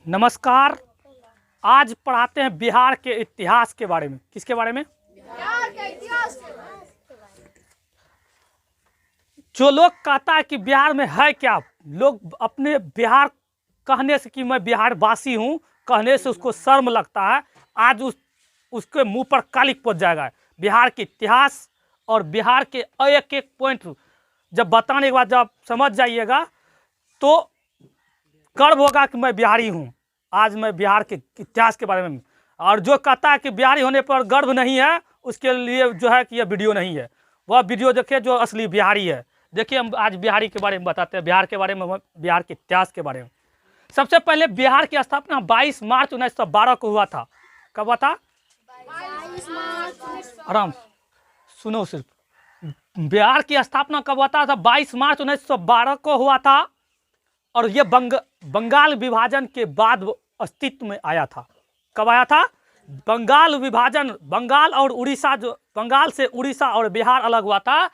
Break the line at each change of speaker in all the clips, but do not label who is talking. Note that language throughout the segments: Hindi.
नमस्कार। आज पढ़ाते हैं बिहार के इतिहास के बारे में। किसके बारे में?
बिहार के इतिहास।
जो लोग कहता है कि बिहार में है क्या, लोग अपने बिहार कहने से कि मैं बिहार वासी हूँ कहने से उसको शर्म लगता है। आज उसके मुंह पर कालिक पहुंच जाएगा। बिहार के इतिहास और बिहार के एक एक पॉइंट जब बताने के बाद जब समझ जाइएगा तो गर्व होगा कि मैं बिहारी हूँ। आज मैं बिहार के इतिहास के बारे में, और जो कहता है कि बिहारी होने पर गर्व नहीं है उसके लिए जो है कि यह वीडियो नहीं है, वह वीडियो देखिए जो असली बिहारी है। देखिए हम आज बिहारी के बारे में बताते हैं, बिहार के बारे में, बिहार के इतिहास के बारे में। सबसे पहले बिहार की स्थापना 22 मार्च 1912 को हुआ था। कब हुआ था?
22 मार्च।
आराम सुनो, सिर्फ बिहार की स्थापना कब हुआ था? 22 मार्च 1912 को हुआ था और यह बंगाल विभाजन के बाद अस्तित्व में आया था। कब आया था? बंगाल विभाजन, बंगाल और उड़ीसा, जो बंगाल से उड़ीसा और बिहार अलग हुआ था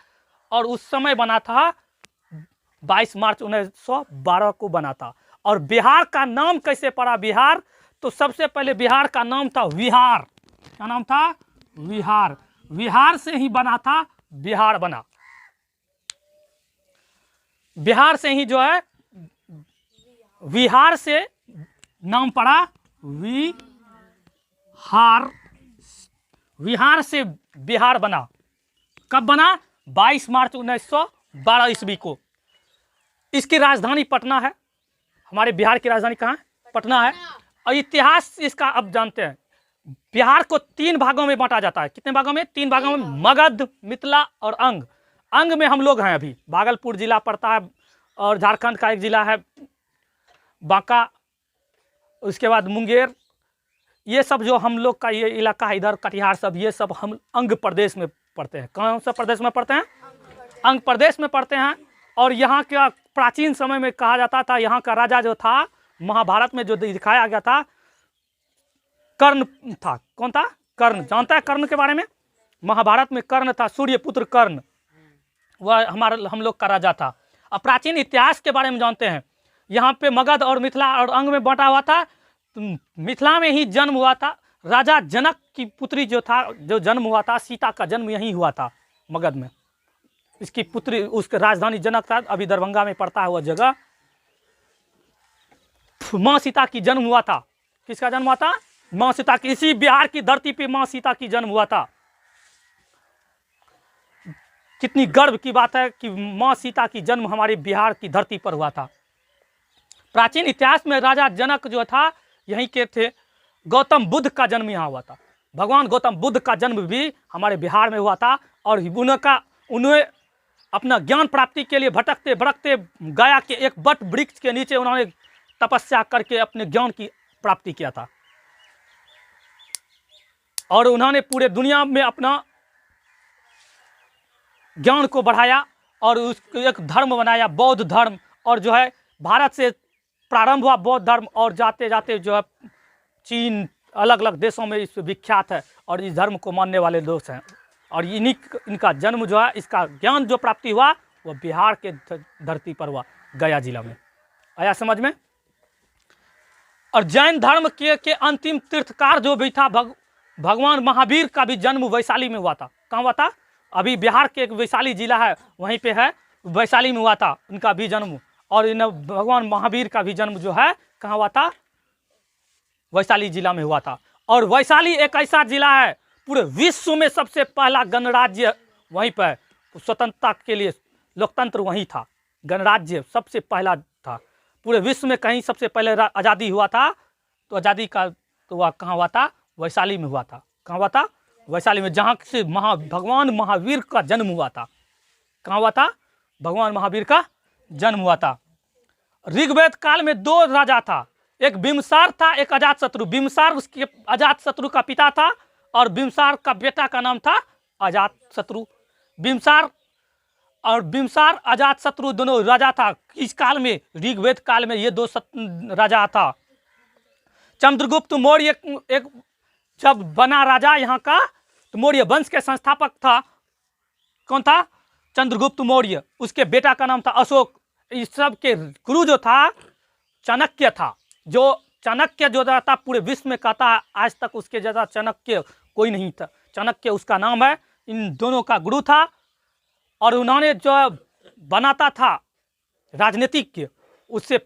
और उस समय बना था 22 मार्च 1912 को बना था। और बिहार का नाम कैसे पड़ा बिहार? तो सबसे पहले बिहार का नाम था विहार। क्या नाम था? विहार। विहार से ही बना था, बिहार बना। बिहार से ही जो है विहार से नाम पड़ा विहार। विहार से बिहार बना। कब बना? 22 मार्च 1912 ईस्वी को। इसकी राजधानी पटना है। हमारे बिहार की राजधानी कहाँ है? पटना है। और इतिहास इसका अब जानते हैं। बिहार को 3 भागों में बांटा जाता है। कितने भागों में? 3 भागों में, मगध, मिथिला और अंग। अंग में हम लोग हैं अभी, भागलपुर जिला पड़ता है और झारखंड का एक जिला है बांका, उसके बाद मुंगेर। ये सब जो हम लोग का ये इलाका है, इधर कटिहार, सब ये सब हम अंग प्रदेश में पढ़ते हैं। कौन सा प्रदेश में पढ़ते हैं? अंग प्रदेश में पढ़ते हैं। और यहाँ का प्राचीन समय में कहा जाता था, यहाँ का राजा जो था, महाभारत में जो दिखाया गया था, कर्ण था। कौन था? कर्ण। जानता है कर्ण के बारे में? महाभारत में कर्ण था, सूर्यपुत्र कर्ण, वह हम लोग का राजा था। अब प्राचीन इतिहास के बारे में जानते हैं। यहाँ पे मगध और मिथिला और अंग में बांटा हुआ था। मिथिला में ही जन्म हुआ था। राजा जनक की पुत्री जो था, जो जन्म हुआ था, सीता का जन्म यहीं हुआ था, मगध में। इसकी पुत्री, उसके राजधानी जनक था, अभी दरभंगा में पड़ता है वह जगह। माँ सीता की जन्म हुआ था। किसका जन्म हुआ था? माँ सीता की। इसी बिहार की धरती पे माँ सीता की जन्म हुआ था। कितनी गर्व की बात है कि माँ सीता की जन्म हमारे बिहार की धरती पर हुआ था। प्राचीन इतिहास में राजा जनक जो था यहीं के थे। गौतम बुद्ध का जन्म यहाँ हुआ था। भगवान गौतम बुद्ध का जन्म भी हमारे बिहार में हुआ था। और उन्हें अपना ज्ञान प्राप्ति के लिए भटकते भटकते गया के एक बट वृक्ष के नीचे उन्होंने तपस्या करके अपने ज्ञान की प्राप्ति किया था। और उन्होंने पूरे दुनिया में अपना ज्ञान को बढ़ाया और उसको एक धर्म बनाया, बौद्ध धर्म। और जो है भारत से प्रारंभ हुआ बौद्ध धर्म और जाते जाते जो है चीन, अलग अलग देशों में इस विख्यात है और इस धर्म को मानने वाले लोग हैं। और इनका जन्म जो है, इसका ज्ञान जो प्राप्ति हुआ वो बिहार के धरती पर हुआ, गया जिला में। आया समझ में? और जैन धर्म के अंतिम तीर्थकार जो भी था, भगवान महावीर का भी जन्म वैशाली में हुआ था। कहाँ हुआ था? अभी बिहार के एक वैशाली जिला है, वहीं पे है, वैशाली में हुआ था उनका भी जन्म। और इन भगवान महावीर का भी जन्म जो है कहाँ हुआ था? वैशाली जिला में हुआ था। और वैशाली एक ऐसा जिला है, पूरे विश्व में सबसे पहला गणराज्य वहीं पर, स्वतंत्रता के लिए लोकतंत्र वहीं था। गणराज्य सबसे पहला था पूरे विश्व में। कहीं सबसे पहले आज़ादी हुआ था तो आज़ादी का तो वह कहाँ हुआ था? वैशाली में हुआ था। कहाँ हुआ था? वैशाली में, जहाँ से भगवान महावीर का जन्म हुआ था। कहाँ हुआ था? भगवान महावीर का जन्म हुआ था। ऋग्वेद काल में 2 राजा था, एक बिम्बसार था, एक अजातशत्रु। बिम्बसार उसके अजातशत्रु का पिता था और बिम्बसार का बेटा का नाम था अजातशत्रु। बिम्बसार अजातशत्रु दोनों राजा था। इस काल में, ऋग्वेद काल में, ये 2 राजा था। चंद्रगुप्त मौर्य एक जब बना राजा यहाँ का, तो मौर्य वंश के संस्थापक था। कौन था? चंद्रगुप्त मौर्य। उसके बेटा का नाम था अशोक। इस सब के गुरु जो था चाणक्य था, जो चाणक्य जो था पूरे विश्व में कहता है आज तक उसके जैसा चाणक्य कोई नहीं था। चाणक्य उसका नाम है, इन दोनों का गुरु था। और उन्होंने जो बनाता था राजनीतिज्ञ, उससे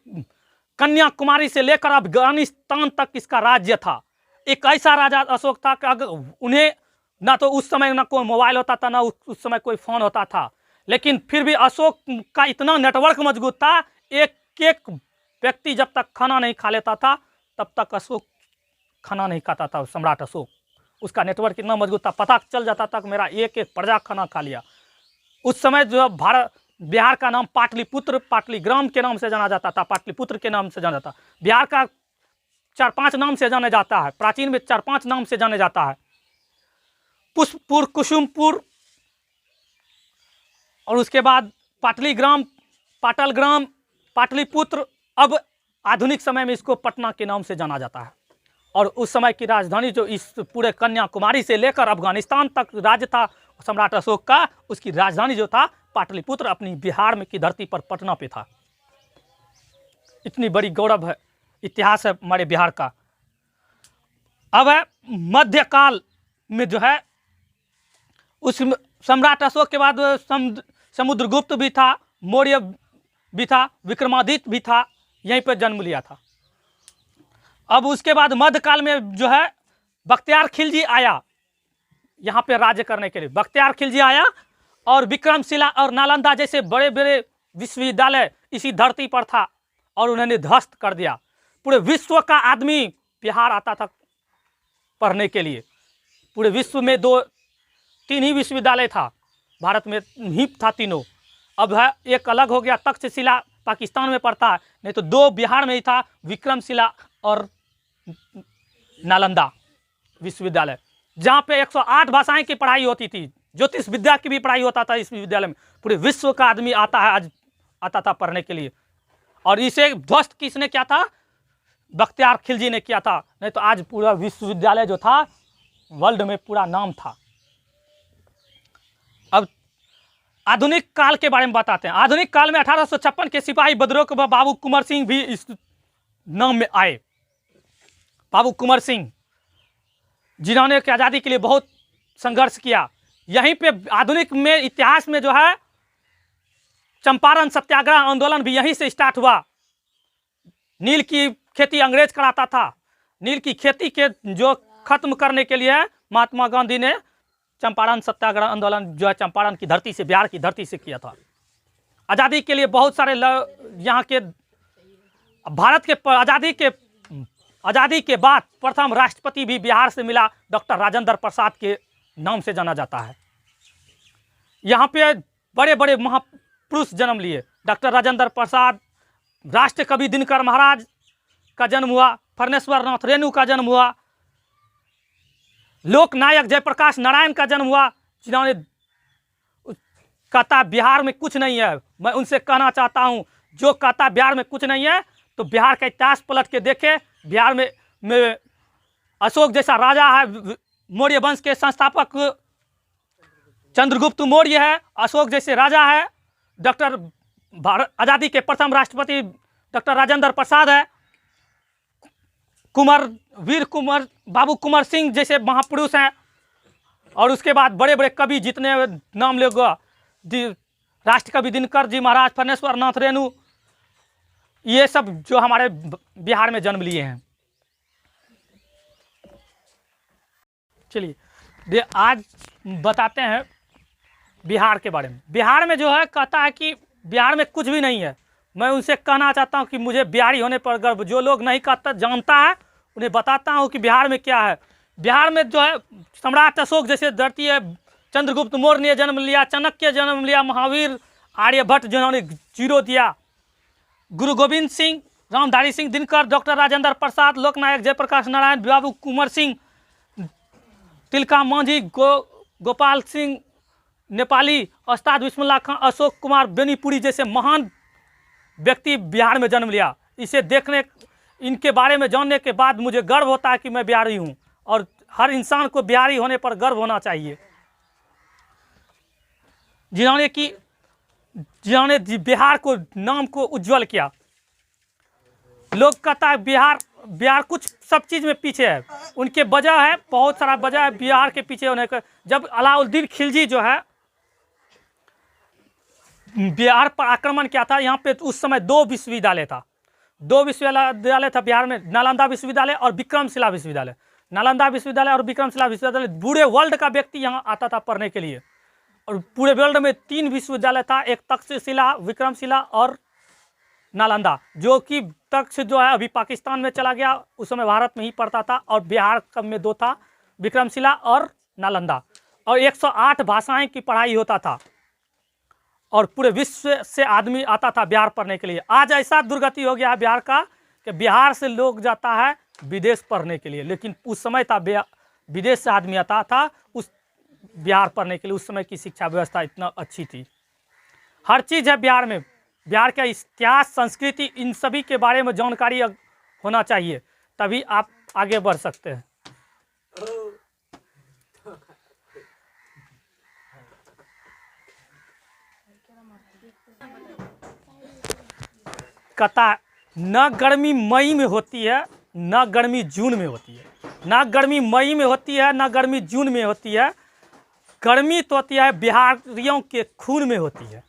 कन्याकुमारी से लेकर अफगानिस्तान तक इसका राज्य था। एक ऐसा राजा अशोक था कि अगर उन्हें ना तो उस समय ना कोई मोबाइल होता था, ना उस समय कोई फ़ोन होता था, लेकिन फिर भी अशोक का इतना नेटवर्क मजबूत था। एक एक व्यक्ति जब तक खाना नहीं खा लेता था तब तक अशोक खाना नहीं खाता था। सम्राट अशोक, उसका नेटवर्क इतना मजबूत था, पता चल जाता था कि मेरा एक एक प्रजा खाना खा लिया। उस समय जो बिहार का नाम पाटलिपुत्र, पाटलीग्राम के नाम से जाना जाता था, पाटलिपुत्र के नाम से जाना जाता। बिहार का 4-5 नाम से जाना जाता है, प्राचीन में 4-5 नाम से जाना जाता है। पुष्पपुर, कुसुमपुर, और उसके बाद पाटलीग्राम, पाटलग्राम, पाटलिपुत्र। अब आधुनिक समय में इसको पटना के नाम से जाना जाता है। और उस समय की राजधानी जो इस पूरे कन्याकुमारी से लेकर अफगानिस्तान तक राज्य था सम्राट अशोक का, उसकी राजधानी जो था पाटलिपुत्र अपनी बिहार में की धरती पर पटना पे था। इतनी बड़ी गौरव है, इतिहास है हमारे बिहार का। अब है मध्यकाल में जो है, उस सम्राट अशोक के बाद समुद्रगुप्त भी था, मौर्य भी था, विक्रमादित्य भी था, यहीं पर जन्म लिया था। अब उसके बाद मध्यकाल में जो है बख्तियार खिलजी आया यहाँ पे राज्य करने के लिए। बख्तियार खिलजी आया और विक्रमशिला और नालंदा जैसे बड़े बड़े विश्वविद्यालय इसी धरती पर था और उन्होंने ध्वस्त कर दिया। पूरे विश्व का आदमी बिहार आता था पढ़ने के लिए। पूरे विश्व में 2-3 ही विश्वविद्यालय था, भारत में ही था तीनों। अब है एक अलग हो गया, तक्षशिला पाकिस्तान में पड़ता है, नहीं तो 2 बिहार में ही था, विक्रमशिला और नालंदा विश्वविद्यालय, जहाँ पे 108 भाषाएं की पढ़ाई होती थी, ज्योतिष विद्या की भी पढ़ाई होता था इस विद्यालय में। पूरे विश्व का आदमी आता है, आज आता था पढ़ने के लिए। और इसे ध्वस्त किसने किया था? बख्तियार खिलजी ने किया था, नहीं तो आज पूरा विश्वविद्यालय जो था वर्ल्ड में पूरा नाम था। अब आधुनिक काल के बारे में बताते हैं। आधुनिक काल में 1856 के सिपाही बदरोक व बाबू कुंवर सिंह भी इस नाम में आए। बाबू कुंवर सिंह जिन्होंने आज़ादी के लिए बहुत संघर्ष किया। यहीं पे आधुनिक में इतिहास में जो है चंपारण सत्याग्रह आंदोलन भी यहीं से स्टार्ट हुआ। नील की खेती अंग्रेज कराता था, नील की खेती के जो खत्म करने के लिए महात्मा गांधी ने चंपारण सत्याग्रह आंदोलन जो है चंपारण की धरती से, बिहार की धरती से किया था। आज़ादी के लिए बहुत सारे यहाँ के भारत के आज़ादी के बाद प्रथम राष्ट्रपति भी बिहार से मिला, डॉक्टर राजेंद्र प्रसाद के नाम से जाना जाता है। यहाँ पे बड़े बड़े महापुरुष जन्म लिए। डॉक्टर राजेंद्र प्रसाद, राष्ट्र कवि दिनकर महाराज का जन्म हुआ, फर्नेश्वर नाथ रेणु का जन्म हुआ, लोक नायक जयप्रकाश नारायण का जन्म हुआ, जिन्होंने कहता बिहार में कुछ नहीं है। मैं उनसे कहना चाहता हूँ, जो कहता बिहार में कुछ नहीं है तो बिहार का इतिहास पलट के देखे। बिहार में अशोक जैसा राजा है, मौर्य वंश के संस्थापक चंद्रगुप्त मौर्य है, अशोक जैसे राजा है, डॉक्टर आज़ादी के प्रथम राष्ट्रपति डॉक्टर राजेंद्र प्रसाद है, वीर कुंवर बाबू कुंवर सिंह जैसे महापुरुष हैं, और उसके बाद बड़े बड़े कवि जितने नाम लेगा, राष्ट्र कवि दिनकर जी महाराज, फर्नेश्वर नाथ रेणु, ये सब जो हमारे बिहार में जन्म लिए हैं। चलिए आज बताते हैं बिहार के बारे में। बिहार में जो है कहता है कि बिहार में कुछ भी नहीं है। मैं उनसे कहना चाहता हूं कि मुझे बिहारी होने पर गर्व। जो लोग नहीं कहता जानता है उन्हें बताता हूं कि बिहार में क्या है। बिहार में जो है सम्राट अशोक जैसे धरती है, चंद्रगुप्त मौर्य ने जन्म लिया, चाणक्य जन्म लिया, महावीर, आर्यभट्ट जिन्होंने जीरो दिया, गुरु गोविंद सिंह, रामधारी सिंह दिनकर, डॉक्टर राजेंद्र प्रसाद, लोकनायक जयप्रकाश नारायण, बाबू कुंवर सिंह, तिलका मांझी, गोपाल सिंह नेपाली, उस्ताद बिस्मिल्लाह खां, अशोक कुमार बेनीपुरी जैसे महान व्यक्ति बिहार में जन्म लिया। इसे देखने, इनके बारे में जानने के बाद मुझे गर्व होता है कि मैं बिहारी हूँ, और हर इंसान को बिहारी होने पर गर्व होना चाहिए। जिन्होंने बिहार को नाम को उज्जवल किया। लोग कहता है बिहार बिहार कुछ सब चीज़ में पीछे है। उनके वजह है, बहुत सारा वजह है बिहार के पीछे होने का। जब अलाउद्दीन खिलजी जो है बिहार पर आक्रमण किया था, यहाँ पे उस समय 2 विश्वविद्यालय था। 2 विश्वविद्यालय था बिहार में, नालंदा विश्वविद्यालय और विक्रमशिला विश्वविद्यालय। नालंदा विश्वविद्यालय और विक्रमशिला विश्वविद्यालय, पूरे वर्ल्ड का व्यक्ति यहाँ आता था पढ़ने के लिए। और पूरे वर्ल्ड में 3 विश्वविद्यालय था, एक तक्षशिला, विक्रमशिला और नालंदा, जो कि तक्ष जो है अभी पाकिस्तान में चला गया, उस समय भारत में ही पढ़ता था। और बिहार में 2 था, विक्रमशिला और नालंदा। और 108 भाषाएं की पढ़ाई होता था और पूरे विश्व से आदमी आता था बिहार पढ़ने के लिए। आज ऐसा दुर्गति हो गया है बिहार का कि बिहार से लोग जाता है विदेश पढ़ने के लिए, लेकिन उस समय था विदेश से आदमी आता था उस बिहार पढ़ने के लिए। उस समय की शिक्षा व्यवस्था इतना अच्छी थी, हर चीज़ है बिहार में। बिहार का इतिहास, संस्कृति, इन सभी के बारे में जानकारी होना चाहिए, तभी आप आगे बढ़ सकते हैं। कहता न गर्मी मई में होती है, न गर्मी जून में होती है। न गर्मी मई में होती है, न गर्मी जून में होती है। गर्मी तो होती है बिहारियों के खून में होती है।